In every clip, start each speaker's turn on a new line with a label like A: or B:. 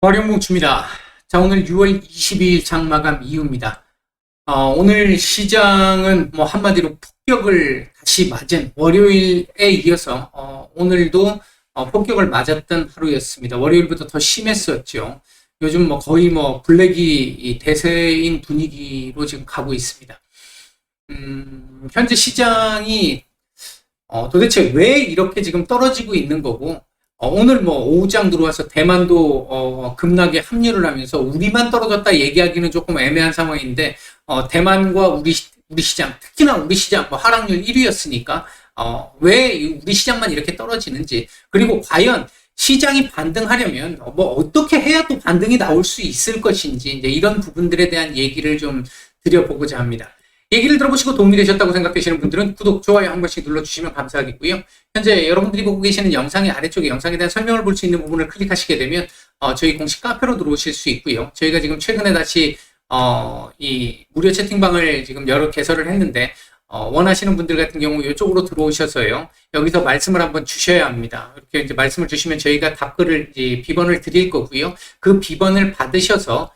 A: 월요몽추입니다. 자, 오늘 6월 22일 장마감 이후입니다. 오늘 시장은 뭐 한마디로 폭격을 다시 맞은 월요일에 이어서 오늘도 폭격을 맞았던 하루였습니다. 월요일부터 더 심했었죠. 요즘 뭐 거의 뭐 블랙이 대세인 분위기로 지금 가고 있습니다. 현재 시장이 도대체 왜 이렇게 지금 떨어지고 있는 거고, 오늘 뭐 오후장 들어와서 대만도 급락에 합류를 하면서 우리만 떨어졌다 얘기하기는 조금 애매한 상황인데, 대만과 우리 시장, 특히나 우리 시장 뭐 하락률 1위였으니까 왜 우리 시장만 이렇게 떨어지는지, 그리고 과연 시장이 반등하려면 뭐 어떻게 해야 또 반등이 나올 수 있을 것인지, 이제 이런 부분들에 대한 얘기를 좀 드려보고자 합니다. 얘기를 들어보시고 도움이 되셨다고 생각되시는 분들은 구독, 좋아요 한 번씩 눌러주시면 감사하겠고요. 현재 여러분들이 보고 계시는 영상의 아래쪽에 영상에 대한 설명을 볼 수 있는 부분을 클릭하시게 되면 저희 공식 카페로 들어오실 수 있고요. 저희가 지금 최근에 다시 이 무료 채팅방을 지금 여러 개설을 했는데, 원하시는 분들 같은 경우 이쪽으로 들어오셔서요, 여기서 말씀을 한번 주셔야 합니다. 이렇게 이제 말씀을 주시면 저희가 답글을, 비번을 드릴 거고요. 그 비번을 받으셔서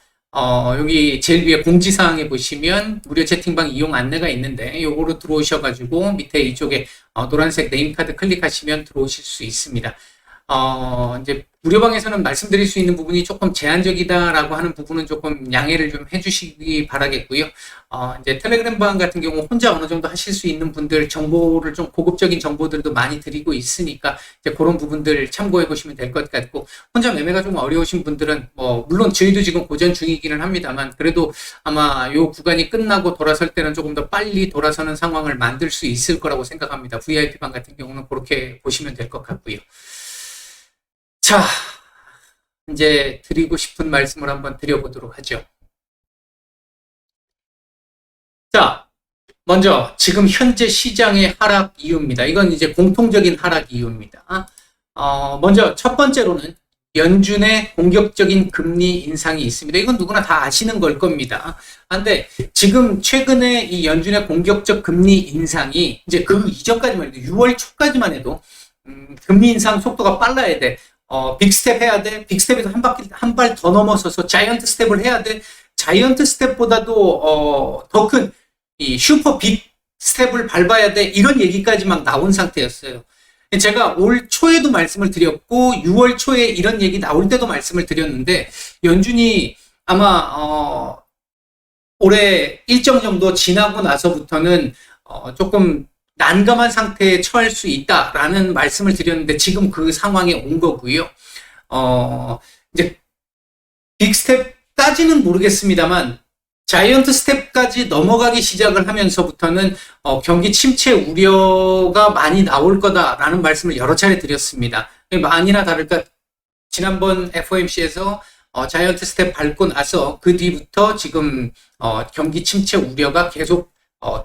A: 여기 제일 위에 공지사항에 보시면 무료 채팅방 이용 안내가 있는데, 요거로 들어오셔가지고 밑에 이쪽에 노란색 네임카드 클릭하시면 들어오실 수 있습니다. 이제 무료방에서는 말씀드릴 수 있는 부분이 조금 제한적이다라고 하는 부분은 조금 양해를 좀 해주시기 바라겠고요. 이제 텔레그램방 같은 경우 혼자 어느 정도 하실 수 있는 분들 정보를 좀 고급적인 정보들도 많이 드리고 있으니까 이제 그런 부분들 참고해 보시면 될 것 같고, 혼자 매매가 좀 어려우신 분들은 물론 저희도 지금 고전 중이기는 합니다만, 그래도 아마 요 구간이 끝나고 돌아설 때는 조금 더 빨리 돌아서는 상황을 만들 수 있을 거라고 생각합니다. VIP방 같은 경우는 그렇게 보시면 될 것 같고요. 자, 이제 드리고 싶은 말씀을 한번 드려보도록 하죠. 자, 먼저 지금 현재 시장의 하락 이유입니다. 이건 이제 공통적인 하락 이유입니다. 먼저 첫 번째로는 연준의 공격적인 금리 인상이 있습니다. 이건 누구나 다 아시는 걸 겁니다. 근데 지금 최근에 이 연준의 공격적 금리 인상이 이제 그 이전까지만 해도 6월 초까지만 해도 금리 인상 속도가 빨라야 돼. 빅스텝 해야 돼. 빅스텝에서 한 발 더 넘어서서 자이언트 스텝을 해야 돼. 자이언트 스텝보다도 더 큰 이 슈퍼 빅 스텝을 밟아야 돼. 이런 얘기까지 막 나온 상태였어요. 제가 올 초에도 말씀을 드렸고 6월 초에 이런 얘기 나올 때도 말씀을 드렸는데, 연준이 아마 올해 일정 정도 지나고 나서부터는 조금 난감한 상태에 처할 수 있다라는 말씀을 드렸는데, 지금 그 상황에 온 거고요. 이제 빅스텝까지는 모르겠습니다만 자이언트 스텝까지 넘어가기 시작을 하면서부터는 경기 침체 우려가 많이 나올 거다라는 말씀을 여러 차례 드렸습니다. 아니나 다를까 지난번 FOMC에서 자이언트 스텝 밟고 나서 그 뒤부터 지금 경기 침체 우려가 계속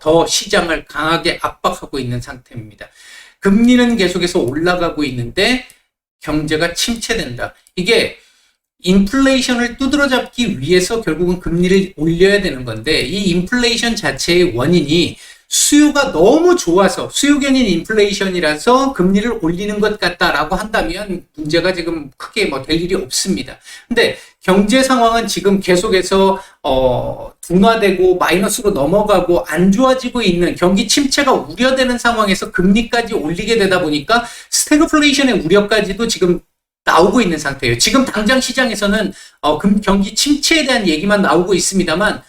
A: 더 시장을 강하게 압박하고 있는 상태입니다. 금리는 계속해서 올라가고 있는데 경제가 침체된다. 이게 인플레이션을 두드러 잡기 위해서 결국은 금리를 올려야 되는 건데, 이 인플레이션 자체의 원인이 수요가 너무 좋아서 수요견인 인플레이션이라서 금리를 올리는 것 같다라고 한다면 문제가 지금 크게 될 일이 없습니다. 근데 경제 상황은 지금 계속해서 둔화되고 마이너스로 넘어가고 안 좋아지고 있는, 경기 침체가 우려되는 상황에서 금리까지 올리게 되다 보니까 스태그플레이션의 우려까지도 지금 나오고 있는 상태예요. 지금 당장 시장에서는 경기 침체에 대한 얘기만 나오고 있습니다만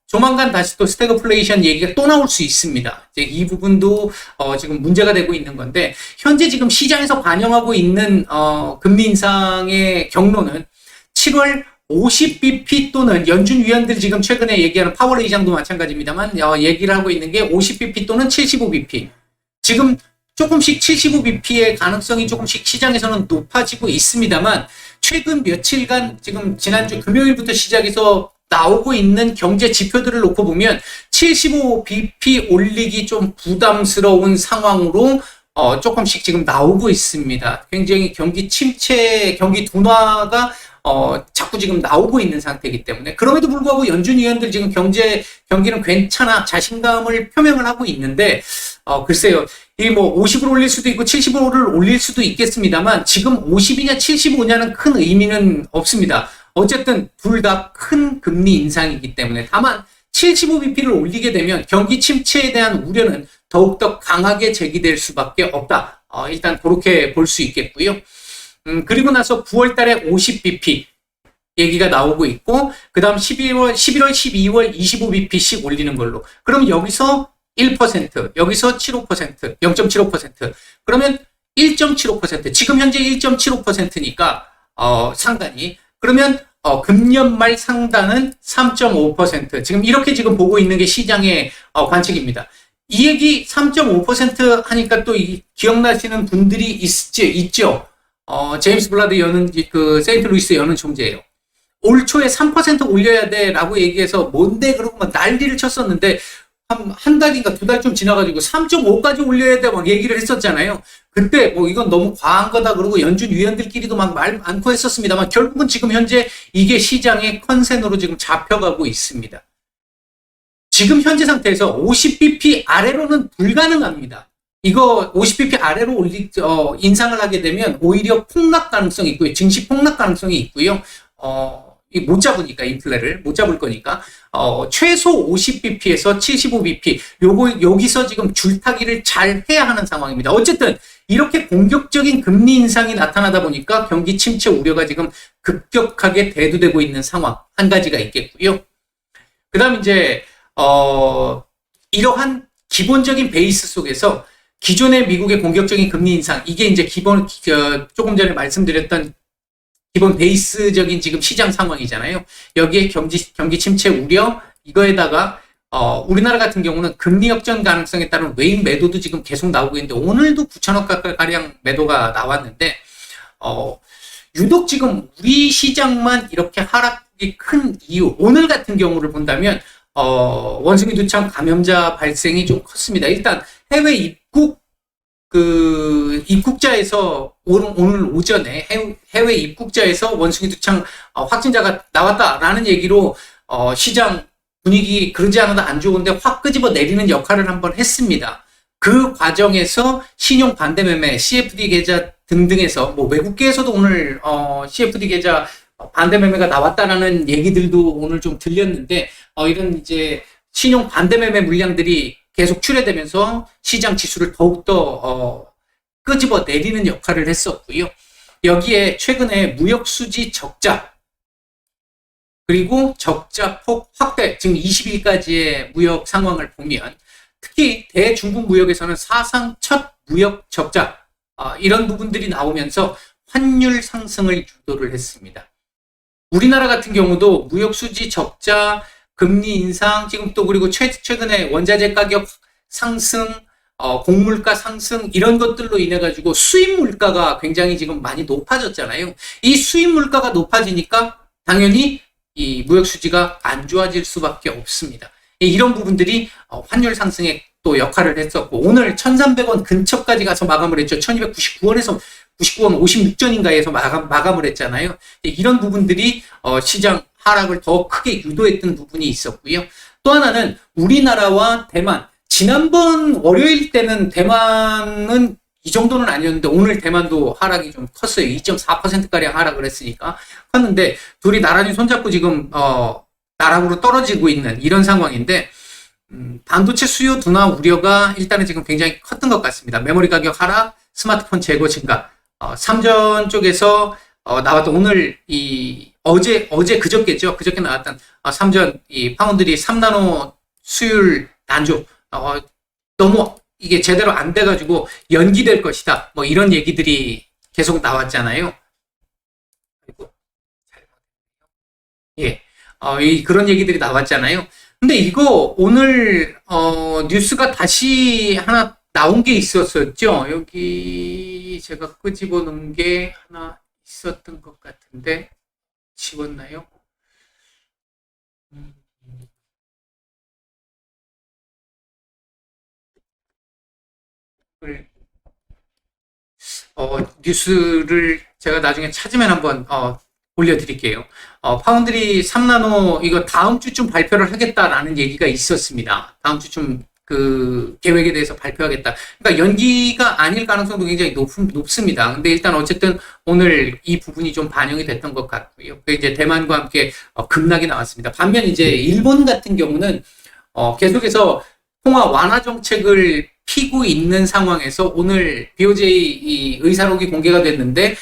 A: 조만간 다시 또 스태그플레이션 얘기가 또 나올 수 있습니다. 이제 이 부분도 지금 문제가 되고 있는 건데, 현재 지금 시장에서 반영하고 있는 금리 인상의 경로는 7월 50bp 또는 연준 위원들이 지금 최근에 얘기하는 파월 의장도 마찬가지입니다만 얘기를 하고 있는 게 50bp 또는 75bp. 지금 조금씩 75bp의 가능성이 조금씩 시장에서는 높아지고 있습니다만, 최근 며칠간 지금 지난주 금요일부터 시작해서 나오고 있는 경제 지표들을 놓고 보면 75bp 올리기 좀 부담스러운 상황으로 조금씩 지금 나오고 있습니다. 굉장히 경기 침체, 경기 둔화가 자꾸 지금 나오고 있는 상태이기 때문에, 그럼에도 불구하고 연준 위원들 지금 경기는 괜찮아 자신감을 표명을 하고 있는데, 글쎄요. 이 뭐 50을 올릴 수도 있고 75를 올릴 수도 있겠습니다만 지금 50이냐 75냐는 큰 의미는 없습니다. 어쨌든 둘 다 큰 금리 인상이기 때문에 다만 75bp를 올리게 되면 경기 침체에 대한 우려는 더욱더 강하게 제기될 수밖에 없다. 일단 그렇게 볼 수 있겠고요. 그리고 나서 9월 달에 50bp 얘기가 나오고 있고, 그 다음 11월, 12월 25bp씩 올리는 걸로. 그럼 여기서 1%, 여기서 75%, 0.75%. 그러면 1.75%. 지금 현재 1.75%니까, 상단이. 그러면, 금년 말 상단은 3.5%. 지금 이렇게 지금 보고 있는 게 시장의 관측입니다. 이 얘기 3.5% 하니까 또 기억나시는 분들이 있죠. 제임스 블라드 여는, 세인트루이스 여는 총재예요. 올 초에 3% 올려야 돼 라고 얘기해서 뭔데 그러고 막 난리를 쳤었는데 한 달인가 두 달 좀 지나가지고 3.5까지 올려야 돼 막 얘기를 했었잖아요. 그때 뭐 이건 너무 과한 거다 그러고 연준 위원들끼리도 막 말 많고 했었습니다만 결국은 지금 현재 이게 시장의 컨센으로 지금 잡혀가고 있습니다. 지금 현재 상태에서 50bp 아래로는 불가능합니다. 이거 50bp 아래로 인상을 하게 되면 오히려 폭락 가능성이 있고요. 증시 폭락 가능성이 있고요. 못 잡으니까, 인플레를 못 잡을 거니까, 최소 50bp에서 75bp, 여기서 지금 줄타기를 잘 해야 하는 상황입니다. 어쨌든, 이렇게 공격적인 금리 인상이 나타나다 보니까 경기 침체 우려가 지금 급격하게 대두되고 있는 상황, 한 가지가 있겠고요. 그 다음 이제, 이러한 기본적인 베이스 속에서 기존의 미국의 공격적인 금리 인상, 이게 이제 조금 전에 말씀드렸던 기본 베이스적인 지금 시장 상황이잖아요. 여기에 경기 침체 우려, 이거에다가, 우리나라 같은 경우는 금리 역전 가능성에 따른 외인 매도도 지금 계속 나오고 있는데, 오늘도 9천억 가량 매도가 나왔는데, 유독 지금 우리 시장만 이렇게 하락이 큰 이유, 오늘 같은 경우를 본다면, 원숭이 두창 감염자 발생이 좀 컸습니다. 일단 해외 입국자에서 오늘 오전에 해외 입국자에서 원숭이 두창 확진자가 나왔다라는 얘기로 시장 분위기 그러지 않아도 안 좋은데 확 끄집어 내리는 역할을 한번 했습니다. 그 과정에서 신용 반대 매매, CFD 계좌 등등에서 뭐 외국계에서도 오늘 CFD 계좌 반대 매매가 나왔다라는 얘기들도 오늘 좀 들렸는데 이런 이제 신용 반대 매매 물량들이 계속 출회되면서 시장 지수를 더욱더 끄집어 내리는 역할을 했었고요. 여기에 최근에 무역수지 적자 그리고 적자폭 확대, 지금 20일까지의 무역 상황을 보면 특히 대중국 무역에서는 사상 첫 무역 적자, 이런 부분들이 나오면서 환율 상승을 유도를 했습니다. 우리나라 같은 경우도 무역수지 적자, 금리 인상, 지금 또 그리고 최근에 원자재 가격 상승, 곡물가 상승, 이런 것들로 인해 가지고 수입 물가가 굉장히 지금 많이 높아졌잖아요. 이 수입 물가가 높아지니까 당연히 이 무역 수지가 안 좋아질 수밖에 없습니다. 이런 부분들이 환율 상승에 또 역할을 했었고, 오늘 1,300원 근처까지 가서 마감을 했죠. 1,299원에서 99원 56전인가에서 마감을 했잖아요. 이런 부분들이 시장 하락을 더 크게 유도했던 부분이 있었고요. 또 하나는 우리나라와 대만, 지난번 월요일 때는 대만은 이 정도는 아니었는데 오늘 대만도 하락이 좀 컸어요. 2.4%가량 하락을 했으니까 컸는데 둘이 나란히 손잡고 지금 나락으로 떨어지고 있는 이런 상황인데, 반도체 수요 둔화 우려가 일단은 지금 굉장히 컸던 것 같습니다. 메모리 가격 하락, 스마트폰 재고 증가, 삼전 쪽에서 나왔던 오늘 어제 그저께죠. 그저께 나왔던 삼전 파운드리 3나노 수율 난조, 너무 이게 제대로 안 돼가지고 연기될 것이다. 뭐 이런 얘기들이 계속 나왔잖아요. 예, 그런 얘기들이 나왔잖아요. 근데 이거 오늘 뉴스가 다시 하나 나온 게 있었었죠. 여기 제가 끄집어 놓은 게 하나 있었던 것 같은데 지웠나요? 뉴스를 제가 나중에 찾으면 한번 올려드릴게요. 파운드리 3나노 이거 다음 주쯤 발표를 하겠다라는 얘기가 있었습니다. 다음 주쯤 그 계획에 대해서 발표하겠다. 그러니까 연기가 아닐 가능성도 굉장히 높습니다. 근데 일단 어쨌든 오늘 이 부분이 좀 반영이 됐던 것 같고요. 이제 대만과 함께 급락이 나왔습니다. 반면 이제 일본 같은 경우는 계속해서 통화 완화 정책을 피고 있는 상황에서 오늘 BOJ 의사록이 공개가 됐는데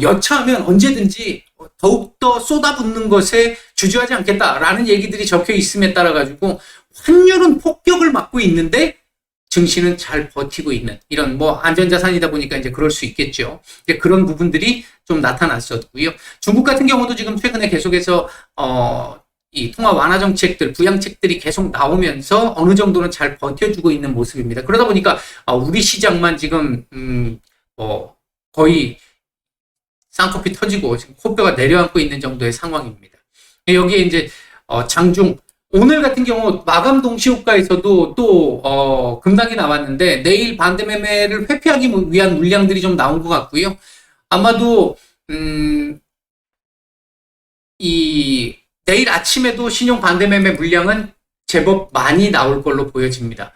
A: 여차하면 언제든지 더욱더 쏟아붓는 것에 주저하지 않겠다라는 얘기들이 적혀 있음에 따라 가지고 환율은 폭격을 맞고 있는데 증시는 잘 버티고 있는 이런 안전자산이다 보니까 이제 그럴 수 있겠죠. 이제 그런 부분들이 좀 나타났었고요. 중국 같은 경우도 지금 최근에 계속해서 이 통화 완화 정책들, 부양책들이 계속 나오면서 어느 정도는 잘 버텨주고 있는 모습입니다. 그러다 보니까 우리 시장만 지금 거의 쌍코피 터지고 지금 코뼈가 내려앉고 있는 정도의 상황입니다. 여기에 이제 장중 오늘 같은 경우 마감 동시효과에서도 또 급락이 나왔는데 내일 반대 매매를 회피하기 위한 물량들이 좀 나온 것 같고요. 아마도 이 내일 아침에도 신용 반대 매매 물량은 제법 많이 나올 걸로 보여집니다.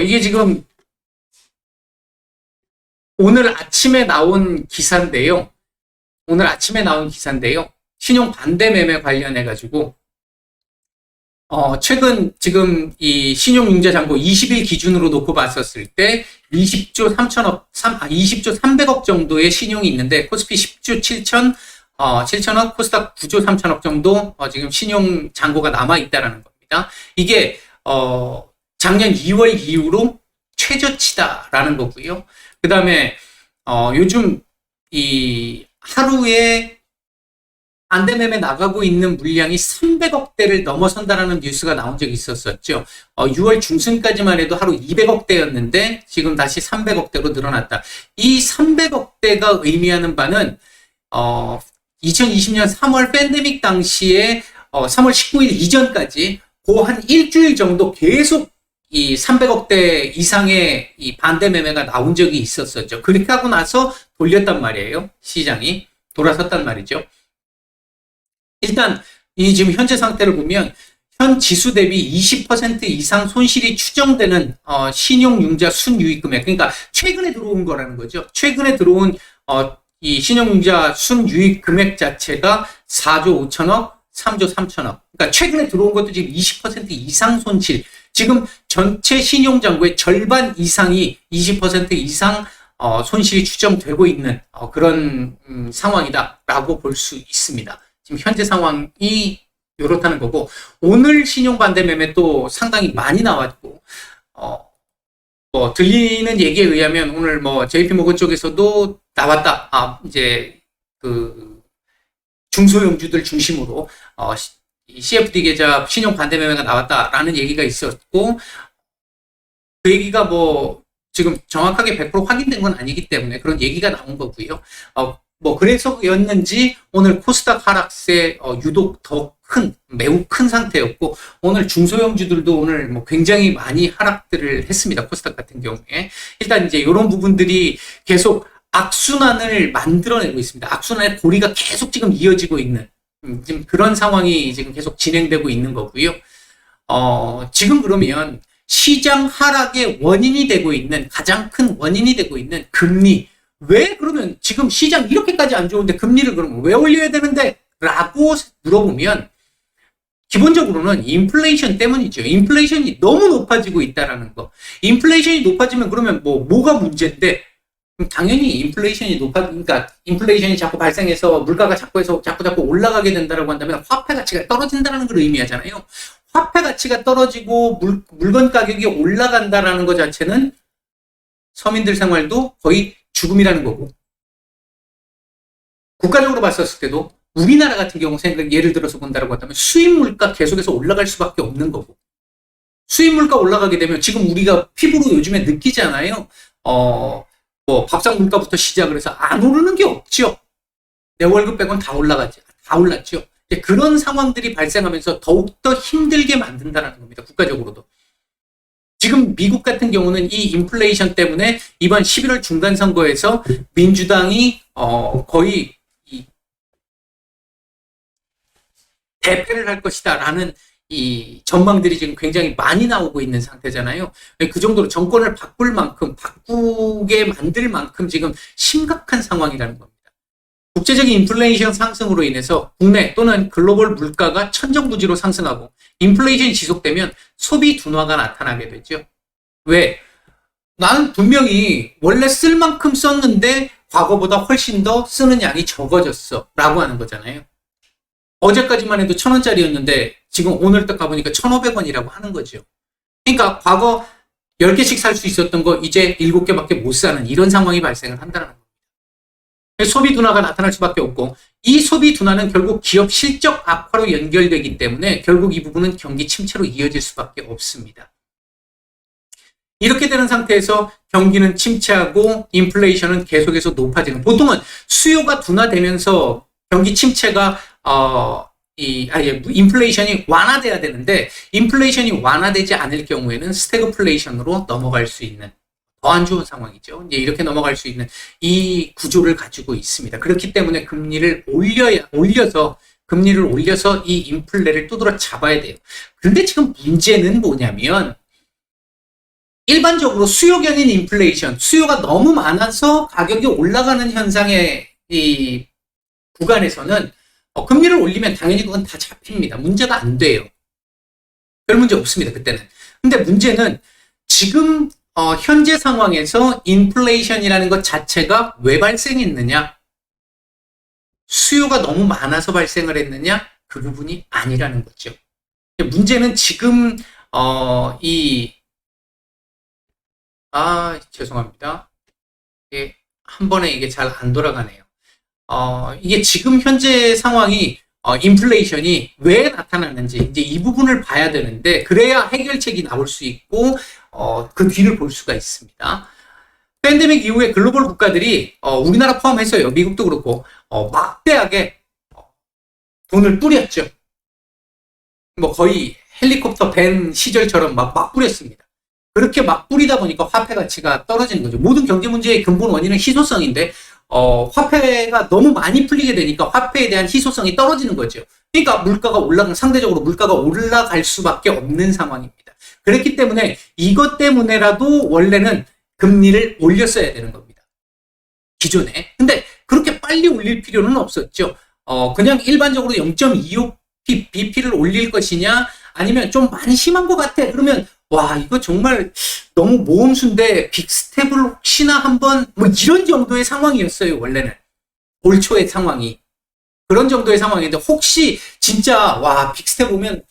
A: 이게 지금 오늘 아침에 나온 기사인데요. 신용 반대 매매 관련해 가지고 최근 지금 이 신용융자 잔고 20일 기준으로 놓고 봤었을 때 20조 300억 정도의 신용이 있는데 코스피 10조 7천억, 코스닥 9조 3천억 정도 지금 신용 잔고가 남아 있다라는 겁니다. 이게 작년 2월 이후로 최저치다라는 거고요. 그다음에 요즘 이 하루에 반대 매매 나가고 있는 물량이 300억대를 넘어선다라는 뉴스가 나온 적이 있었었죠. 6월 중순까지만 해도 하루 200억대였는데 지금 다시 300억대로 늘어났다. 이 300억대가 의미하는 바는 2020년 3월 팬데믹 당시에 3월 19일 이전까지 그 한 일주일 정도 계속 이 300억대 이상의 이 반대 매매가 나온 적이 있었었죠. 그렇게 하고 나서 돌렸단 말이에요. 시장이 돌아섰단 말이죠. 일단 이 지금 현재 상태를 보면 현 지수 대비 20% 이상 손실이 추정되는 신용융자 순유익 금액, 그러니까 최근에 들어온 거라는 거죠. 최근에 들어온 이 신용융자 순유익 금액 자체가 4조 5천억, 3조 3천억. 그러니까 최근에 들어온 것도 지금 20% 이상 손실. 지금 전체 신용잔고의 절반 이상이 20% 이상 손실이 추정되고 있는 그런 상황이다라고 볼 수 있습니다. 지금 현재 상황이 이렇다는 거고, 오늘 신용 반대 매매 또 상당히 많이 나왔고, 들리는 얘기에 의하면 오늘 JP모건 쪽에서도 나왔다. 이제 그 중소형주들 중심으로 CFD 계좌 신용 반대 매매가 나왔다라는 얘기가 있었고, 그 얘기가 지금 정확하게 100% 확인된 건 아니기 때문에 그런 얘기가 나온 거고요. 그래서였는지 오늘 코스닥 하락세 유독 매우 큰 상태였고, 오늘 중소형주들도 오늘 굉장히 많이 하락들을 했습니다. 코스닥 같은 경우에. 일단 이제 이런 부분들이 계속 악순환을 만들어내고 있습니다. 악순환의 고리가 계속 지금 이어지고 있는 지금 그런 상황이 지금 계속 진행되고 있는 거고요. 지금 그러면 시장 하락의 원인이 되고 있는, 가장 큰 원인이 되고 있는 금리, 왜 그러면 지금 시장 이렇게까지 안 좋은데 금리를 그러면 왜 올려야 되는데? 라고 물어보면 기본적으로는 인플레이션 때문이죠. 인플레이션이 너무 높아지고 있다라는 거. 인플레이션이 높아지면 그러면 뭐가 문제인데? 당연히 그러니까 인플레이션이 자꾸 발생해서 물가가 자꾸 올라가게 된다라고 한다면 화폐 가치가 떨어진다는 걸 의미하잖아요. 화폐 가치가 떨어지고 물건 가격이 올라간다라는 것 자체는 서민들 생활도 거의 죽음이라는 거고, 국가적으로 봤었을 때도 우리나라 같은 경우 예를 들어서 본다라고 한다면 수입 물가 계속해서 올라갈 수밖에 없는 거고, 수입 물가 올라가게 되면 지금 우리가 피부로 요즘에 느끼잖아요. 밥상 물가부터 시작을 해서 안 오르는 게 없죠. 내 월급 빼곤 다 올랐죠. 그런 상황들이 발생하면서 더욱더 힘들게 만든다는 겁니다. 국가적으로도. 지금 미국 같은 경우는 이 인플레이션 때문에 이번 11월 중간 선거에서 민주당이 거의 대패를 할 것이다라는 이 전망들이 지금 굉장히 많이 나오고 있는 상태잖아요. 그 정도로 정권을 바꿀 만큼, 바꾸게 만들 만큼 지금 심각한 상황이라는 겁니다. 국제적인 인플레이션 상승으로 인해서 국내 또는 글로벌 물가가 천정부지로 상승하고 인플레이션이 지속되면 소비 둔화가 나타나게 되죠. 왜? 나는 분명히 원래 쓸 만큼 썼는데 과거보다 훨씬 더 쓰는 양이 적어졌어 라고 하는 거잖아요. 어제까지만 해도 1,000원짜리였는데 지금 오늘 딱 가보니까 1,500원이라고 하는 거죠. 그러니까 과거 10개씩 살 수 있었던 거 이제 7개밖에 못 사는 이런 상황이 발생을 한다는 겁니다. 소비 둔화가 나타날 수밖에 없고 이 소비 둔화는 결국 기업 실적 악화로 연결되기 때문에 결국 이 부분은 경기 침체로 이어질 수밖에 없습니다. 이렇게 되는 상태에서 경기는 침체하고 인플레이션은 계속해서 높아지는, 보통은 수요가 둔화되면서 경기 침체가 인플레이션이 완화돼야 되는데 인플레이션이 완화되지 않을 경우에는 스태그플레이션으로 넘어갈 수 있는 더 안 좋은 상황이죠. 이제 이렇게 넘어갈 수 있는 이 구조를 가지고 있습니다. 그렇기 때문에 금리를 올려서 이 인플레를 두드러 잡아야 돼요. 그런데 지금 문제는 뭐냐면 일반적으로 수요 견인 인플레이션, 수요가 너무 많아서 가격이 올라가는 현상의 이 구간에서는 금리를 올리면 당연히 그건 다 잡힙니다. 문제가 안 돼요. 별 문제 없습니다. 그때는. 근데 문제는 지금 현재 상황에서 인플레이션이라는 것 자체가 왜 발생했느냐? 수요가 너무 많아서 발생을 했느냐? 그 부분이 아니라는 거죠. 문제는 지금 죄송합니다. 한 번에 이게 잘 안 돌아가네요. 이게 지금 현재 상황이 인플레이션이 왜 나타났는지 이제 이 부분을 봐야 되는데 그래야 해결책이 나올 수 있고 그 뒤를 볼 수가 있습니다. 팬데믹 이후에 글로벌 국가들이 우리나라 포함해서요, 미국도 그렇고 막대하게 돈을 뿌렸죠. 뭐 거의 헬리콥터 밴 시절처럼 막 뿌렸습니다. 그렇게 막 뿌리다 보니까 화폐 가치가 떨어지는 거죠. 모든 경제 문제의 근본 원인은 희소성인데 화폐가 너무 많이 풀리게 되니까 화폐에 대한 희소성이 떨어지는 거죠. 그러니까 상대적으로 물가가 올라갈 수밖에 없는 상황입니다. 그렇기 때문에 이것 때문에라도 원래는 금리를 올렸어야 되는 겁니다. 기존에. 근데 그렇게 빨리 올릴 필요는 없었죠. 그냥 일반적으로 0.25bp를 올릴 것이냐 아니면 좀 많이 심한 것 같아. 그러면 와, 이거 정말 너무 모험수인데 빅스텝을 혹시나 한번 뭐 이런 정도의 상황이었어요. 원래는 올 초의 상황이 그런 정도의 상황인데 혹시 진짜 와 빅스텝 오면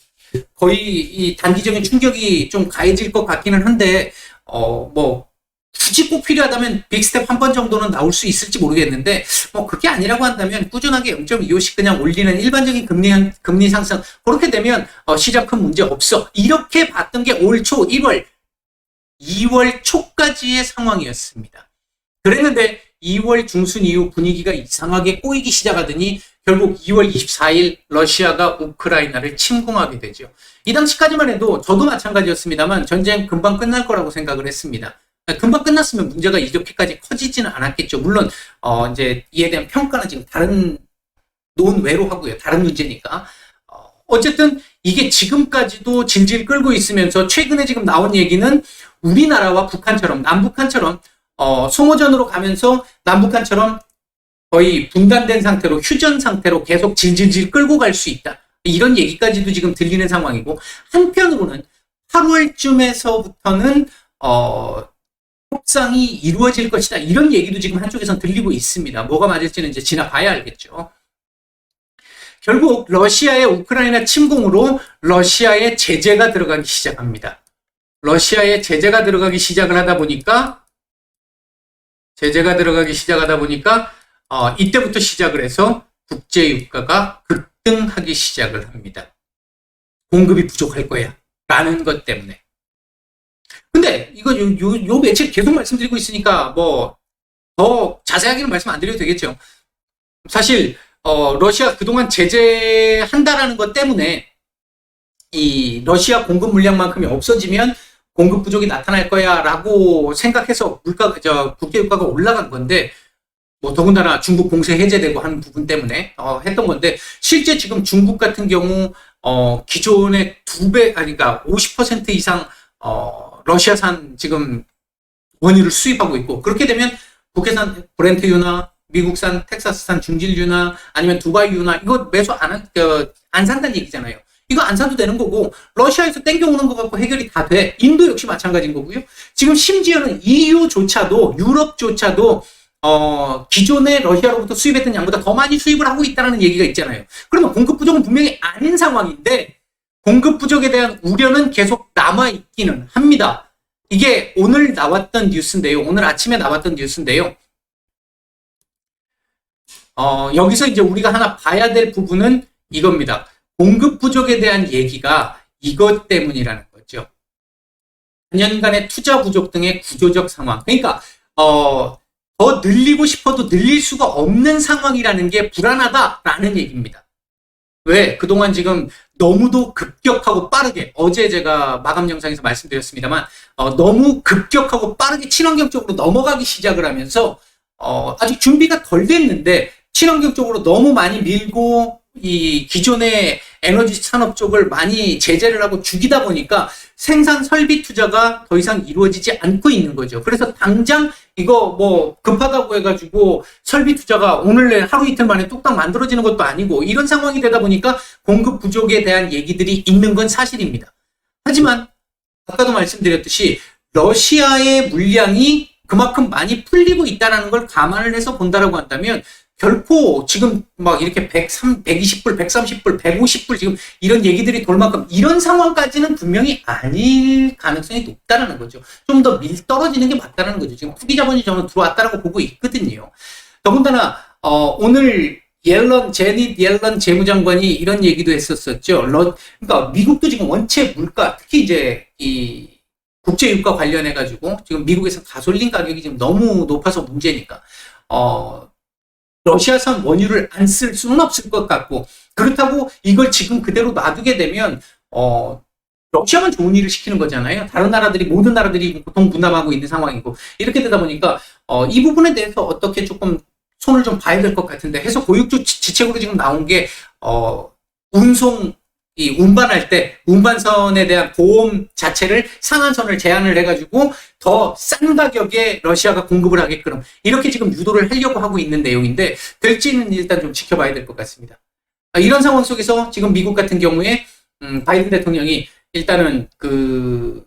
A: 거의 이 단기적인 충격이 좀 가해질 것 같기는 한데 뭐 굳이 꼭 필요하다면 빅스텝 한 번 정도는 나올 수 있을지 모르겠는데 뭐 그게 아니라고 한다면 꾸준하게 0.25씩 그냥 올리는 일반적인 금리 상승 그렇게 되면 시장 큰 문제 없어 이렇게 봤던 게 올 초 2월 초까지의 상황이었습니다. 그랬는데 2월 중순 이후 분위기가 이상하게 꼬이기 시작하더니 결국 2월 24일 러시아가 우크라이나를 침공하게 되죠. 이 당시까지만 해도 저도 마찬가지였습니다만 전쟁 금방 끝날 거라고 생각을 했습니다. 금방 끝났으면 문제가 이렇게까지 커지지는 않았겠죠. 물론 이제 이에 대한 평가는 지금 다른 논외로 하고요. 다른 문제니까. 어쨌든 이게 지금까지도 질질 끌고 있으면서 최근에 지금 나온 얘기는 우리나라와 북한처럼 남북한처럼 송호전으로 가면서 남북한처럼 거의 분단된 상태로 휴전 상태로 계속 질질질 끌고 갈 수 있다. 이런 얘기까지도 지금 들리는 상황이고 한편으로는 8월쯤에서부터는 협상이 이루어질 것이다. 이런 얘기도 지금 한쪽에선 들리고 있습니다. 뭐가 맞을지는 이제 지나봐야 알겠죠. 결국 러시아의 우크라이나 침공으로 러시아의 제재가 들어가기 시작합니다. 러시아의 제재가 들어가기 시작을 하다 보니까 이때부터 시작을 해서 국제유가가 급등하기 시작을 합니다. 공급이 부족할 거야 라는 것 때문에. 근데 이거 요 며칠 계속 말씀드리고 있으니까 뭐 더 자세하게는 말씀 안 드려도 되겠죠. 사실 러시아 그동안 제재한다라는 것 때문에 이 러시아 공급 물량만큼이 없어지면 공급 부족이 나타날 거야라고 생각해서 국제유가가 올라간 건데 뭐 더군다나 중국 공세 해제되고 하는 부분 때문에 했던 건데 실제 지금 중국 같은 경우 기존의 2배, 아니, 그러니까 50% 이상, 러시아산 지금 원유를 수입하고 있고, 그렇게 되면 국내산 브렌트유나 미국산 텍사스산 중진유나 아니면 두바이유나 이거 매수 안 산다는 얘기잖아요. 이거 안 사도 되는 거고, 러시아에서 땡겨오는 거 갖고 해결이 다 돼. 인도 역시 마찬가지인 거고요. 지금 심지어는 EU조차도, 유럽조차도, 기존에 러시아로부터 수입했던 양보다 더 많이 수입을 하고 있다는 얘기가 있잖아요. 그러면 공급 부족은 분명히 아닌 상황인데, 공급 부족에 대한 우려는 계속 남아있기는 합니다. 이게 오늘 나왔던 뉴스인데요. 오늘 아침에 나왔던 뉴스인데요. 여기서 이제 우리가 하나 봐야 될 부분은 이겁니다. 공급 부족에 대한 얘기가 이것 때문이라는 거죠. 4년간의 투자 부족 등의 구조적 상황. 그러니까 더 늘리고 싶어도 늘릴 수가 없는 상황이라는 게 불안하다라는 얘기입니다. 왜? 그동안 지금 너무도 급격하고 빠르게, 어제 제가 마감 영상에서 말씀드렸습니다만, 너무 급격하고 빠르게 친환경 쪽으로 넘어가기 시작을 하면서, 아직 준비가 덜 됐는데, 친환경 쪽으로 너무 많이 밀고, 이 기존의 에너지 산업 쪽을 많이 제재를 하고 죽이다 보니까 생산 설비 투자가 더 이상 이루어지지 않고 있는 거죠. 그래서 당장 이거 뭐 급하다고 해가지고 설비 투자가 오늘 내일 하루 이틀 만에 뚝딱 만들어지는 것도 아니고 이런 상황이 되다 보니까 공급 부족에 대한 얘기들이 있는 건 사실입니다. 하지만 아까도 말씀드렸듯이 러시아의 물량이 그만큼 많이 풀리고 있다는 걸 감안을 해서 본다라고 한다면 결코 지금 막 이렇게 120불, 130불, 150불 지금 이런 얘기들이 돌 만큼 이런 상황까지는 분명히 아닐 가능성이 높다는 거죠. 좀 더 밀 떨어지는 게 맞다는 거죠. 지금 투기 자본이 저는 들어왔다라고 보고 있거든요. 더군다나 오늘 제닛 옐런 재무장관이 이런 얘기도 했었었죠. 그러니까 미국도 지금 원체 물가, 특히 이제 이 국제유가 관련해 가지고 지금 미국에서 가솔린 가격이 지금 너무 높아서 문제니까 러시아산 원유를 안 쓸 수는 없을 것 같고, 그렇다고 이걸 지금 그대로 놔두게 되면 러시아만 좋은 일을 시키는 거잖아요. 다른 나라들이, 모든 나라들이 고통 분담하고 있는 상황이고, 이렇게 되다 보니까 이 부분에 대해서 어떻게 조금 손을 좀 봐야 될 것 같은데, 해서 고육주 지책으로 지금 나온 게 운반할 때 운반선에 대한 보험 자체를 상한선을 제한을 해가지고 더 싼 가격에 러시아가 공급을 하게끔 이렇게 지금 유도를 하려고 하고 있는 내용인데, 될지는 일단 좀 지켜봐야 될 것 같습니다. 이런 상황 속에서 지금 미국 같은 경우에 바이든 대통령이 일단은 그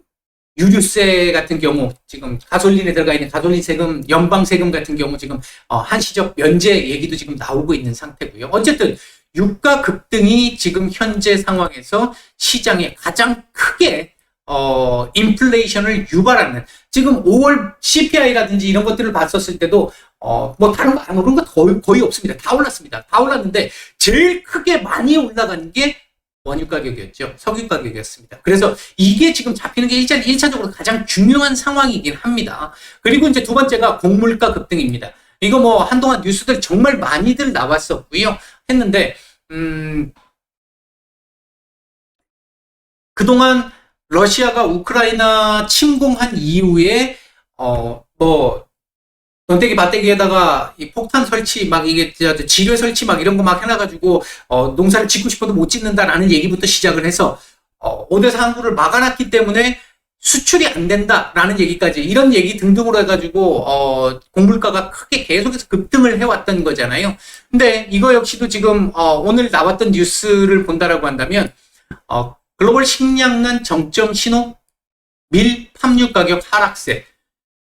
A: 유류세 같은 경우, 지금 가솔린에 들어가 있는 가솔린 세금, 연방 세금 같은 경우 지금 한시적 면제 얘기도 지금 나오고 있는 상태고요. 어쨌든 유가 급등이 지금 현재 상황에서 시장에 가장 크게 인플레이션을 유발하는, 지금 5월 CPI라든지 이런 것들을 봤었을 때도 뭐 다른 거 안 오른 거 거의 없습니다. 다 올랐습니다. 다 올랐는데 제일 크게 많이 올라간 게 원유 가격이었죠. 석유 가격이었습니다. 그래서 이게 지금 잡히는 게 1차적으로 가장 중요한 상황이긴 합니다. 그리고 이제 두 번째가 곡물가 급등입니다. 이거 뭐 한동안 뉴스들 정말 많이들 나왔었고요. 했는데 그동안 러시아가 우크라이나 침공한 이후에 뭐 전대기 맞대기에다가 이 폭탄 설치 막 이게 지뢰 설치 막 이런 거 막 해놔가지고 농사를 짓고 싶어도 못 짓는다라는 얘기부터 시작을 해서 오데사 항구를 막아놨기 때문에 수출이 안 된다라는 얘기까지, 이런 얘기 등등으로 해가지고 곡물가가 크게 계속해서 급등을 해왔던 거잖아요. 근데 이거 역시도 지금 오늘 나왔던 뉴스를 본다라고 한다면 글로벌 식량난 정점 신호, 밀 팜유 가격 하락세.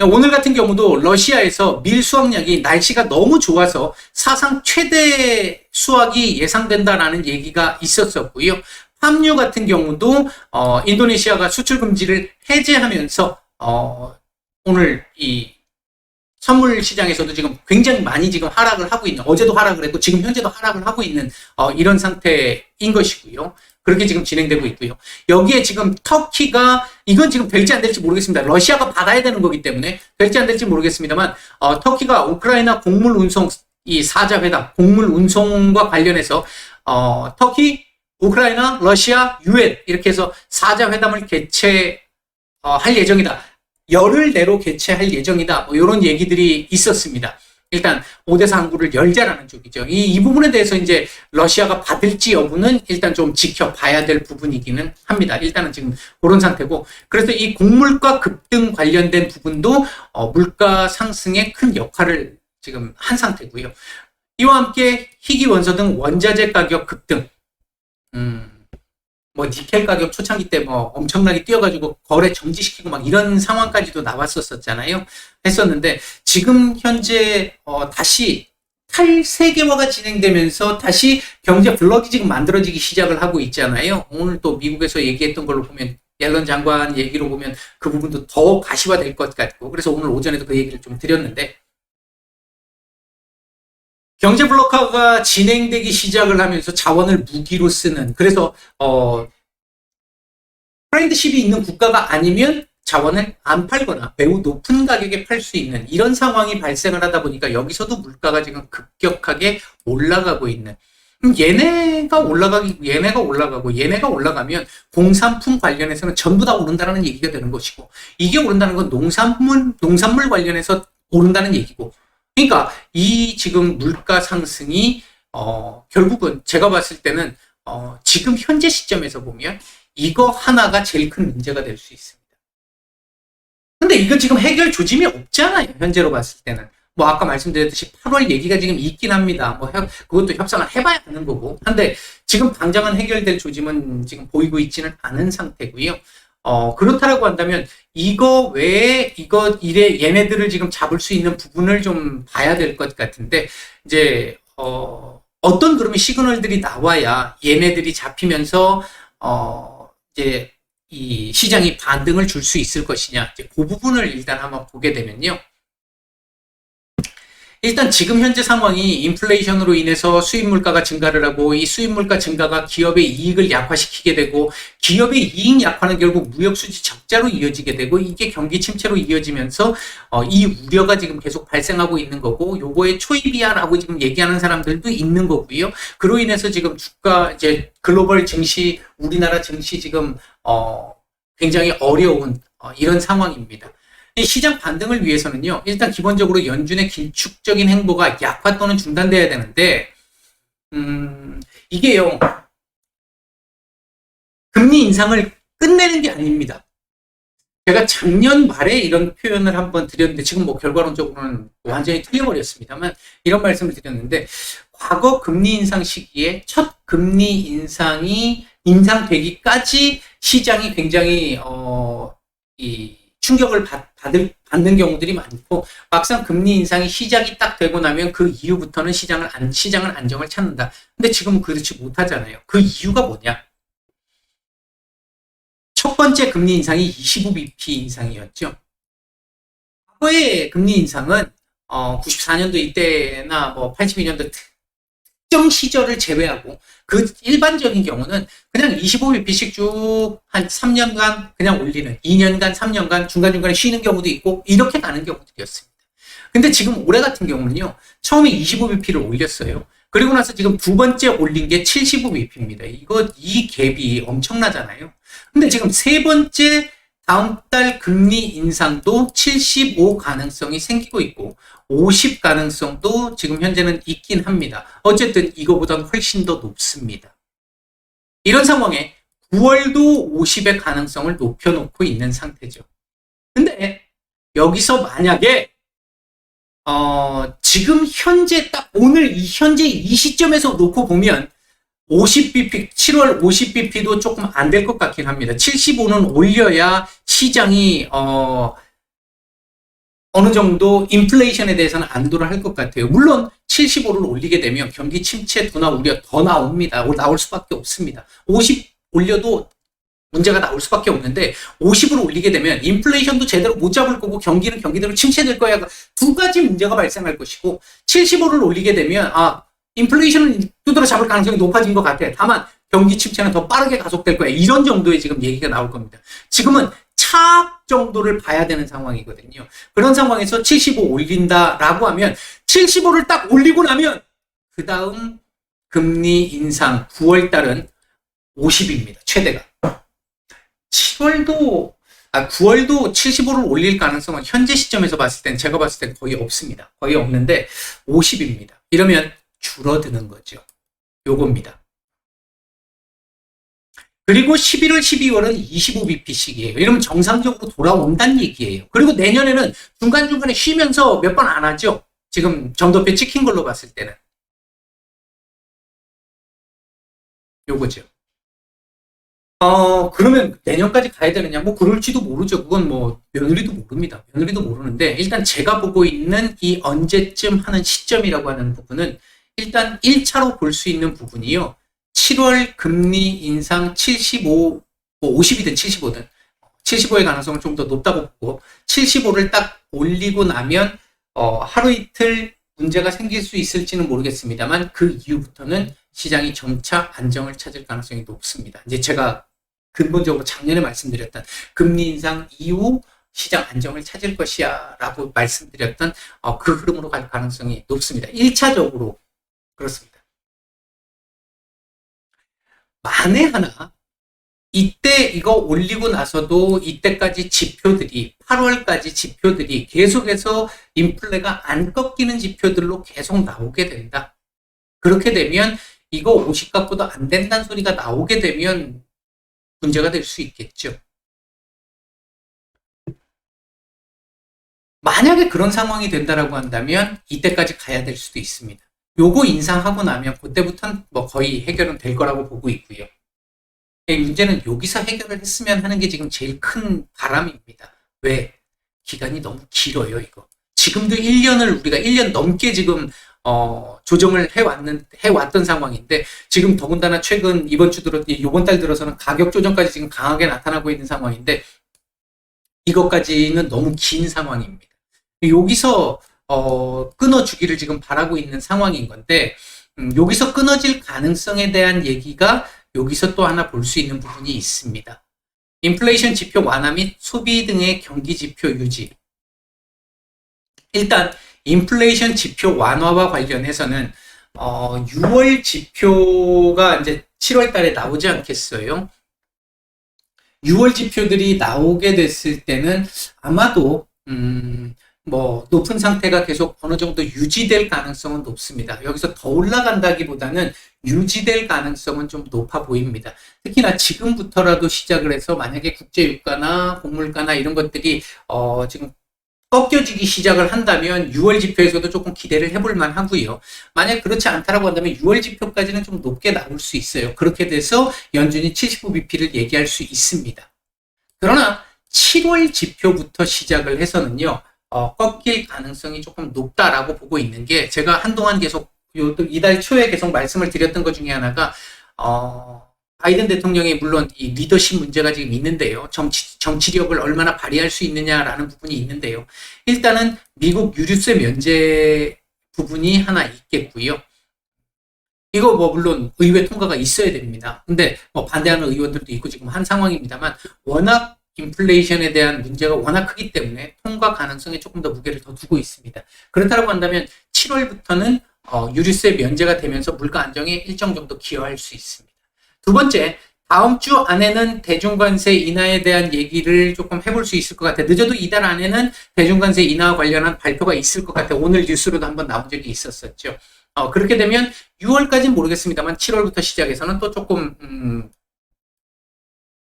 A: 오늘 같은 경우도 러시아에서 밀 수확량이 날씨가 너무 좋아서 사상 최대 수확이 예상된다라는 얘기가 있었었고요. 팜유 같은 경우도 인도네시아가 수출 금지를 해제하면서 오늘 이 선물 시장에서도 지금 굉장히 많이 지금 하락을 하고 있는, 어제도 하락을 했고 지금 현재도 하락을 하고 있는 이런 상태인 것이고요. 그렇게 지금 진행되고 있고요. 여기에 지금 터키가, 이건 지금 될지 안 될지 모르겠습니다. 러시아가 받아야 되는 거기 때문에 될지 안 될지 모르겠습니다만 터키가 우크라이나 곡물 운송, 이 사자회담 곡물 운송과 관련해서 터키, 우크라이나, 러시아, 유엔 이렇게 해서 사자회담을 개최할 예정이다. 열흘 내로 개최할 예정이다. 뭐 이런 얘기들이 있었습니다. 일단 5대4 항구를 열자라는 쪽이죠. 이 부분에 대해서 이제 러시아가 받을지 여부는 일단 좀 지켜봐야 될 부분이기는 합니다. 일단은 지금 그런 상태고, 그래서 이 곡물가 급등 관련된 부분도 물가 상승에 큰 역할을 지금 한 상태고요. 이와 함께 희귀 원소 등 원자재 가격 급등, 뭐 니켈 가격 초창기 때 뭐 엄청나게 뛰어가지고 거래 정지시키고 막 이런 상황까지도 나왔었잖아요. 했었는데 지금 현재 다시 탈세계화가 진행되면서 다시 경제 블록이 지금 만들어지기 시작을 하고 있잖아요. 오늘 또 미국에서 얘기했던 걸로 보면, 옐런 장관 얘기로 보면 그 부분도 더 가시화될 것 같고, 그래서 오늘 오전에도 그 얘기를 좀 드렸는데, 경제 블록화가 진행되기 시작을 하면서 자원을 무기로 쓰는, 그래서 프렌드십이 있는 국가가 아니면 자원을 안 팔거나 매우 높은 가격에 팔 수 있는 이런 상황이 발생을 하다 보니까 여기서도 물가가 지금 급격하게 올라가고 있는, 얘네가 올라가면 공산품 관련해서는 전부 다 오른다는 얘기가 되는 것이고, 이게 오른다는 건 농산물 관련해서 오른다는 얘기고, 그러니까 이 지금 물가 상승이 결국은 제가 봤을 때는 지금 현재 시점에서 보면 이거 하나가 제일 큰 문제가 될 수 있습니다. 근데 이거 지금 해결 조짐이 없잖아요. 현재로 봤을 때는. 뭐 아까 말씀드렸듯이 8월 얘기가 지금 있긴 합니다. 뭐 그것도 협상을 해봐야 하는 거고. 근데 지금 당장은 해결될 조짐은 지금 보이고 있지는 않은 상태고요. 그렇다라고 한다면 이거 외에 얘네들을 지금 잡을 수 있는 부분을 좀 봐야 될 것 같은데, 이제 어떤 그러면 시그널들이 나와야 얘네들이 잡히면서 이제 이 시장이 반등을 줄 수 있을 것이냐, 이제 그 부분을 일단 한번 보게 되면요. 일단 지금 현재 상황이 인플레이션으로 인해서 수입 물가가 증가를 하고, 이 수입 물가 증가가 기업의 이익을 약화시키게 되고, 기업의 이익 약화는 결국 무역 수지 적자로 이어지게 되고, 이게 경기 침체로 이어지면서 이 우려가 지금 계속 발생하고 있는 거고, 요거의 초입이야라고 지금 얘기하는 사람들도 있는 거고요. 그로 인해서 지금 주가, 이제 글로벌 증시, 우리나라 증시 지금 굉장히 어려운 이런 상황입니다. 이 시장 반등을 위해서는요, 일단 기본적으로 연준의 긴축적인 행보가 약화 또는 중단돼야 되는데, 이게요, 금리 인상을 끝내는 게 아닙니다. 제가 작년 말에 이런 표현을 한번 드렸는데, 지금 뭐 결과론적으로는 완전히 틀려버렸습니다만, 이런 말씀을 드렸는데, 과거 금리 인상 시기에 첫 금리 인상이 인상되기까지 시장이 굉장히 충격을 받는 경우들이 많고, 막상 금리 인상이 시작이 딱 되고 나면 그 이후부터는 시장은 안정을 찾는다. 근데 지금은 그렇지 못하잖아요. 그 이유가 뭐냐? 첫 번째 금리 인상이 25bp 인상이었죠. 과거의 금리 인상은 94년도 이때나 뭐 82년도 특정 시절을 제외하고 그 일반적인 경우는 그냥 25bp씩 쭉 한 3년간 그냥 올리는, 2년간 3년간 중간중간에 쉬는 경우도 있고 이렇게 가는 경우들이었습니다. 근데 지금 올해 같은 경우는요, 처음에 25bp를 올렸어요. 그리고 나서 지금 두 번째 올린 게 75bp입니다. 이 갭이 엄청나잖아요. 근데 지금 세 번째 다음 달 금리 인상도 75 가능성이 생기고 있고 50 가능성도 지금 현재는 있긴 합니다. 어쨌든 이거보다는 훨씬 더 높습니다. 이런 상황에 9월도 50의 가능성을 높여놓고 있는 상태죠. 근데 여기서 만약에 지금 현재 딱 오늘 현재 이 시점에서 놓고 보면 50bp, 7월 50bp도 조금 안 될 것 같긴 합니다. 75는 올려야 시장이 어느 정도 인플레이션에 대해서는 안도를 할 것 같아요. 물론 75를 올리게 되면 경기 침체 둔화 우려 더 나옵니다. 나올 수밖에 없습니다. 50 올려도 문제가 나올 수밖에 없는데 50으로 올리게 되면 인플레이션도 제대로 못 잡을 거고 경기는 경기대로 침체될 거야. 두 가지 문제가 발생할 것이고, 75를 올리게 되면 인플레이션은 두드러 잡을 가능성이 높아진 것 같아. 다만 경기 침체는 더 빠르게 가속될 거야. 이런 정도의 지금 얘기가 나올 겁니다. 지금은 차악 정도를 봐야 되는 상황이거든요. 그런 상황에서 75 올린다라고 하면 75를 딱 올리고 나면 그 다음 금리 인상 9월 달은 50입니다. 최대가. 7월도 9월도 75를 올릴 가능성은 현재 시점에서 봤을 땐 제가 봤을 땐 거의 없습니다. 거의 없는데 50입니다. 이러면 줄어드는 거죠. 요겁니다. 그리고 11월, 12월은 25bp씩이에요. 이러면 정상적으로 돌아온다는 얘기예요. 그리고 내년에는 중간중간에 쉬면서 몇 번 안 하죠. 지금 점도표 찍힌 걸로 봤을 때는. 요거죠. 그러면 내년까지 가야 되느냐? 뭐, 그럴지도 모르죠. 그건 뭐, 며느리도 모릅니다. 며느리도 모르는데, 일단 제가 보고 있는 이 언제쯤 하는 시점이라고 하는 부분은, 일단 1차로 볼 수 있는 부분이요. 7월 금리 인상 75, 뭐 50이든 75든, 75의 가능성은 좀 더 높다고 보고, 75를 딱 올리고 나면, 하루 이틀 문제가 생길 수 있을지는 모르겠습니다만, 그 이후부터는 시장이 점차 안정을 찾을 가능성이 높습니다. 이제 제가 근본적으로 작년에 말씀드렸던 금리 인상 이후 시장 안정을 찾을 것이야 라고 말씀드렸던 그 흐름으로 갈 가능성이 높습니다. 1차적으로 그렇습니다. 만에 하나 이때 이거 올리고 나서도 이때까지 지표들이 8월까지 지표들이 계속해서 인플레가 안 꺾이는 지표들로 계속 나오게 된다. 그렇게 되면 이거 50 갖고도 안 된다는 소리가 나오게 되면 문제가 될 수 있겠죠. 만약에 그런 상황이 된다라고 한다면 이때까지 가야 될 수도 있습니다. 요거 인상하고 나면 그때부터는 뭐 거의 해결은 될 거라고 보고 있고요. 문제는 여기서 해결을 했으면 하는 게 지금 제일 큰 바람입니다. 왜? 기간이 너무 길어요, 이거. 지금도 1년을 우리가 1년 넘게 지금 조정을 해왔던 상황인데, 지금 더군다나 최근 이번 달 들어서는 가격 조정까지 지금 강하게 나타나고 있는 상황인데, 이것까지는 너무 긴 상황입니다. 여기서, 끊어주기를 지금 바라고 있는 상황인 건데, 여기서 끊어질 가능성에 대한 얘기가 여기서 또 하나 볼 수 있는 부분이 있습니다. 인플레이션 지표 완화 및 소비 등의 경기 지표 유지. 일단, 인플레이션 지표 완화와 관련해서는 6월 지표가 이제 7월 달에 나오지 않겠어요? 6월 지표들이 나오게 됐을 때는 아마도 뭐 높은 상태가 계속 어느 정도 유지될 가능성은 높습니다. 여기서 더 올라간다기보다는 유지될 가능성은 좀 높아 보입니다. 특히나 지금부터라도 시작을 해서 만약에 국제유가나 곡물가나 이런 것들이 지금 꺾여지기 시작을 한다면 6월 지표에서도 조금 기대를 해볼 만하고요. 만약 그렇지 않다라고 한다면 6월 지표까지는 좀 높게 나올 수 있어요. 그렇게 돼서 연준이 75bp를 얘기할 수 있습니다. 그러나 7월 지표부터 시작을 해서는요. 꺾일 가능성이 조금 높다라고 보고 있는 게, 제가 한동안 계속 이달 초에 계속 말씀을 드렸던 것 중에 하나가 바이든 대통령이 물론 이 리더십 문제가 지금 있는데요. 정치력을 얼마나 발휘할 수 있느냐라는 부분이 있는데요. 일단은 미국 유류세 면제 부분이 하나 있겠고요. 이거 뭐 물론 의회 통과가 있어야 됩니다. 근데 뭐 반대하는 의원들도 있고 지금 한 상황입니다만, 워낙 인플레이션에 대한 문제가 워낙 크기 때문에 통과 가능성에 조금 더 무게를 더 두고 있습니다. 그렇다고 한다면 7월부터는 유류세 면제가 되면서 물가 안정에 일정 정도 기여할 수 있습니다. 두 번째, 다음 주 안에는 대중관세 인하에 대한 얘기를 조금 해볼 수 있을 것 같아요. 늦어도 이달 안에는 대중관세 인하와 관련한 발표가 있을 것 같아요. 오늘 뉴스로도 한번 나온 적이 있었었죠. 그렇게 되면 6월까지는 모르겠습니다만 7월부터 시작해서는 또 조금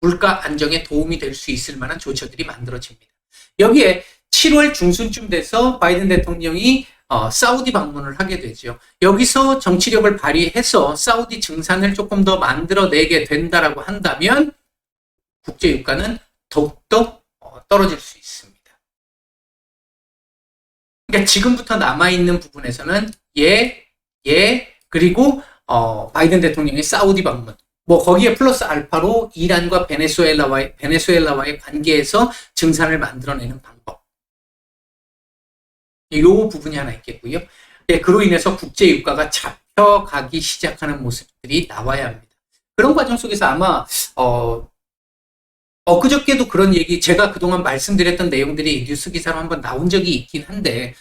A: 물가 안정에 도움이 될 수 있을 만한 조처들이 만들어집니다. 여기에 7월 중순쯤 돼서 바이든 대통령이 사우디 방문을 하게 되죠. 여기서 정치력을 발휘해서 사우디 증산을 조금 더 만들어내게 된다라고 한다면 국제유가는 더욱더 떨어질 수 있습니다. 그러니까 지금부터 남아있는 부분에서는 그리고 바이든 대통령의 사우디 방문, 뭐 거기에 플러스 알파로 이란과 베네수엘라와의 관계에서 증산을 만들어내는 방법, 이 부분이 하나 있겠고요. 그로 인해서 국제유가가 잡혀가기 시작하는 모습들이 나와야 합니다. 그런 과정 속에서 아마 엊그저께도 그런 얘기, 제가 그동안 말씀드렸던 내용들이 뉴스 기사로 한번 나온 적이 있긴 한데,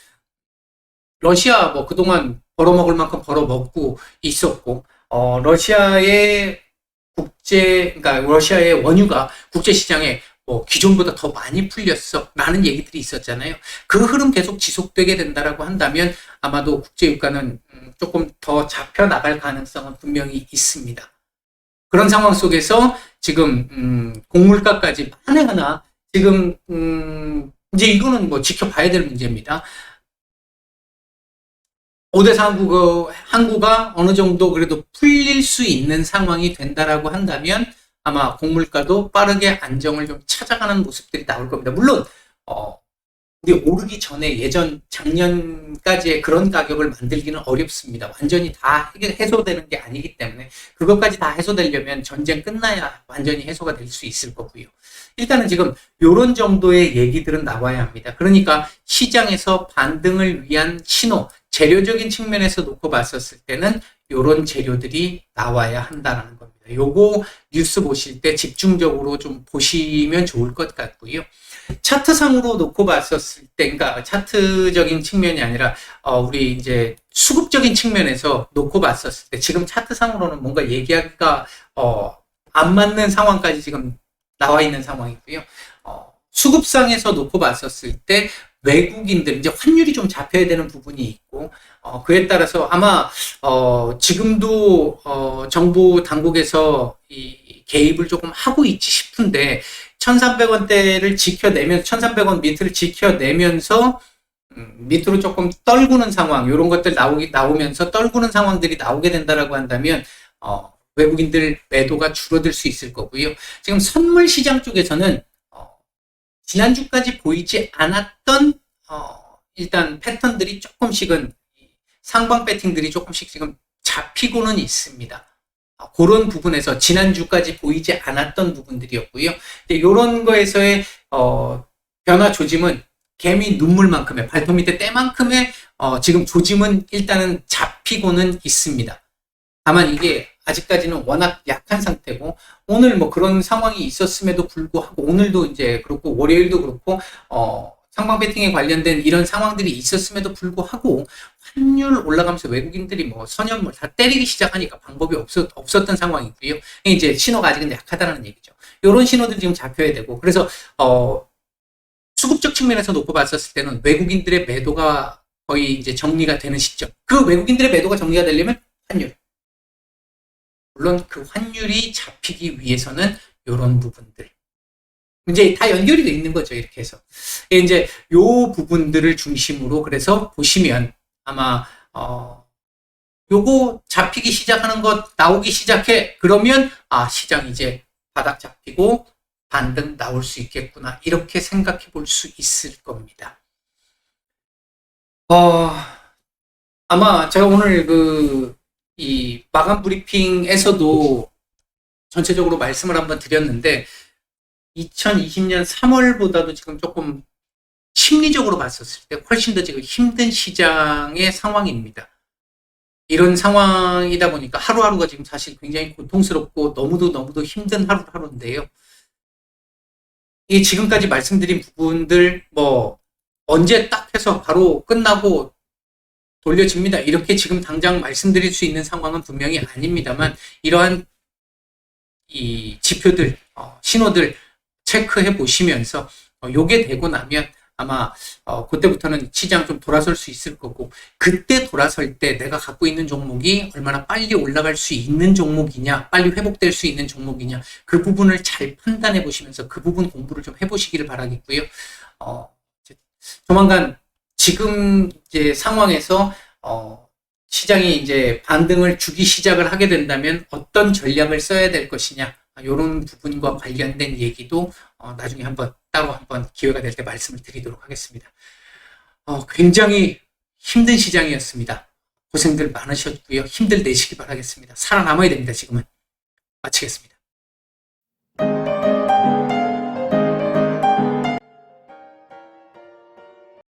A: 러시아 뭐 그동안 벌어먹을 만큼 벌어먹고 있었고, 러시아의 러시아의 원유가 국제시장에 뭐 기존보다 더 많이 풀렸어 라는 얘기들이 있었잖아요. 그 흐름 계속 지속되게 된다라고 한다면 아마도 국제유가는 조금 더 잡혀 나갈 가능성은 분명히 있습니다. 그런 상황 속에서 지금 곡물가까지 만에 하나 지금 이제 이거는 뭐 지켜봐야 될 문제입니다. 오대사 항구가 어느 정도 그래도 풀릴 수 있는 상황이 된다라고 한다면 아마 곡물가도 빠르게 안정을 좀 찾아가는 모습들이 나올 겁니다. 물론 우리 오르기 전에 예전 작년까지의 그런 가격을 만들기는 어렵습니다. 완전히 다 해소되는 게 아니기 때문에 그것까지 다 해소되려면 전쟁 끝나야 완전히 해소가 될 수 있을 거고요. 일단은 지금 이런 정도의 얘기들은 나와야 합니다. 그러니까 시장에서 반등을 위한 신호, 재료적인 측면에서 놓고 봤었을 때는 이런 재료들이 나와야 한다는 겁니다. 요거 뉴스 보실 때 집중적으로 좀 보시면 좋을 것 같고요. 차트상으로 놓고 봤었을 때, 그러니까 차트적인 측면이 아니라 우리 이제 수급적인 측면에서 놓고 봤었을 때 지금 차트상으로는 뭔가 얘기하기가 안 맞는 상황까지 지금 나와 있는 상황이고요. 수급상에서 놓고 봤었을 때 외국인들 이제 환율이 좀 잡혀야 되는 부분이 있고 그에 따라서 아마 지금도 정부 당국에서 이 개입을 조금 하고 있지 싶은데 1,300원대를 지켜내면 1,300원 밑을 지켜내면서 밑으로 조금 떨구는 상황 이런 것들 나오면서 떨구는 상황들이 나오게 된다라고 한다면 외국인들 매도가 줄어들 수 있을 거고요. 지금 선물 시장 쪽에서는 지난주까지 보이지 않았던 일단 패턴들이 조금씩은 상방 배팅들이 조금씩 지금 잡히고는 있습니다. 그런 부분에서 지난주까지 보이지 않았던 부분들이었고요. 이런 거에서의 변화 조짐은 개미 눈물만큼의 발톱 밑에 때만큼의 지금 조짐은 일단은 잡히고는 있습니다. 다만 이게 아직까지는 워낙 약한 상태고 오늘 뭐 그런 상황이 있었음에도 불구하고 오늘도 이제 그렇고 월요일도 그렇고 상방 배팅에 관련된 이런 상황들이 있었음에도 불구하고 환율 올라가면서 외국인들이 뭐 선연물 다 때리기 시작하니까 방법이 없었던 상황이고요. 이제 신호가 아직은 약하다는 얘기죠. 이런 신호들이 지금 잡혀야 되고 그래서 수급적 측면에서 놓고 봤었을 때는 외국인들의 매도가 거의 이제 정리가 되는 시점. 그 외국인들의 매도가 정리가 되려면 환율. 물론 그 환율이 잡히기 위해서는 이런 부분들. 이제 다 연결이 돼 있는 거죠. 이렇게 해서. 이제 요 부분들을 중심으로 그래서 보시면 아마, 요거 잡히기 시작하는 것 나오기 시작해. 그러면, 시장 이제 바닥 잡히고 반등 나올 수 있겠구나. 이렇게 생각해 볼 수 있을 겁니다. 아마 제가 오늘 이 마감 브리핑에서도 전체적으로 말씀을 한번 드렸는데 2020년 3월보다도 지금 조금 심리적으로 봤었을 때 훨씬 더 지금 힘든 시장의 상황입니다. 이런 상황이다 보니까 하루하루가 지금 사실 굉장히 고통스럽고 너무도 힘든 하루하루인데요. 이 지금까지 말씀드린 부분들 뭐 언제 딱 해서 바로 끝나고 돌려집니다. 이렇게 지금 당장 말씀드릴 수 있는 상황은 분명히 아닙니다만 이러한 이 지표들, 신호들 체크해 보시면서 요게 되고 나면 아마 그때부터는 시장 좀 돌아설 수 있을 거고 그때 돌아설 때 내가 갖고 있는 종목이 얼마나 빨리 올라갈 수 있는 종목이냐 빨리 회복될 수 있는 종목이냐 그 부분을 잘 판단해 보시면서 그 부분 공부를 좀 해보시기를 바라겠고요. 조만간 지금 이제 상황에서 시장이 이제 반등을 주기 시작을 하게 된다면 어떤 전략을 써야 될 것이냐 이런 부분과 관련된 얘기도 나중에 따로 한번 기회가 될 때 말씀을 드리도록 하겠습니다. 굉장히 힘든 시장이었습니다. 고생들 많으셨고요. 힘들 내시기 바라겠습니다. 살아남아야 됩니다. 지금은. 마치겠습니다.